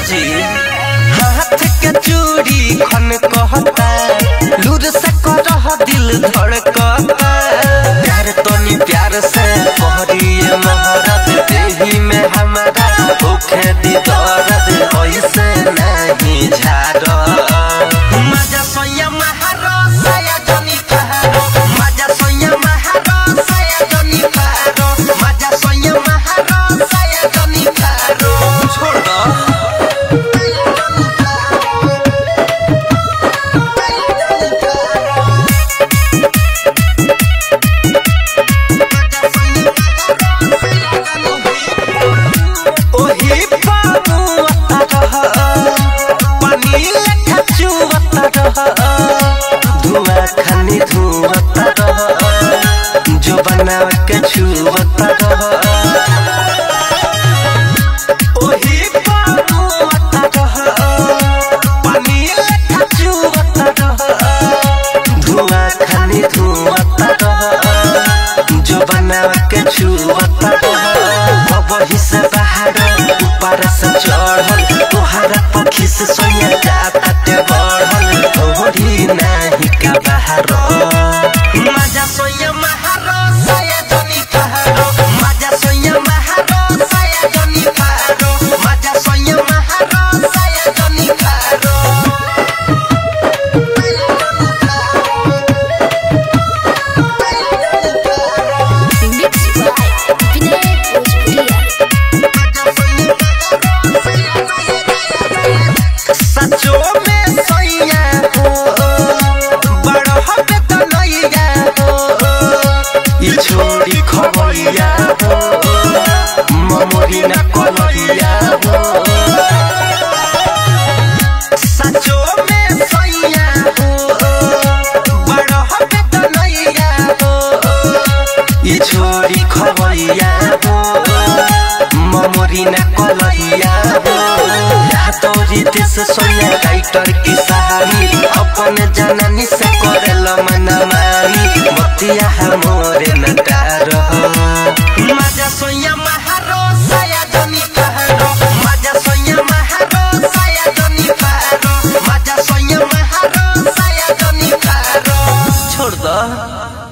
जी हाथ के चूड़ी खन कहता लूर से करह दिल धड़कता प्यार तनी प्यार से कहरिए महाराज देही में हमारा भूखे दी दर्द ऐसे नहीं झाड़ मजा सोया महारा साया जनी कहारो मजा सोया महारा साया जनी कहारो मजा सोया महारा साया जनी कहारो छोड़ दो धुआं खानी धुआता रह जो बना के छुआता रह ओही पानुआता रह पानी लेखा छुआता रह धुआं खानी धुआता रह जो बना के छुआता रह बबही से बाहर ऊपर से चढ़ल तोहरा पक्षी से सोया जाता ते बढ़ल ओढ़ी नहीं का बाहर मजा सोया महारो साया जनी कहारो मजा सोया महारो साया जनी कहारो मजा सोया महारो साया जनी कहारो सचो में सोया हो बड़ हबे त नैया हो ई छोरी खबैया हो ममोरी न कलैया हो सचो में सोया हो बड़ हबे त नैया हो ई छोरी खबैया हो ममोरी न कलैया हो तोरी देश सोया राइटर की सहानी अपन जननी से करेला मना मानी मतिया हमरे नटार मजा सोया महारो साया जनी कहारो मजा सोया महारो साया जनी कहारो मजा सोया महारो साया जनी कहारो छोड़ दो।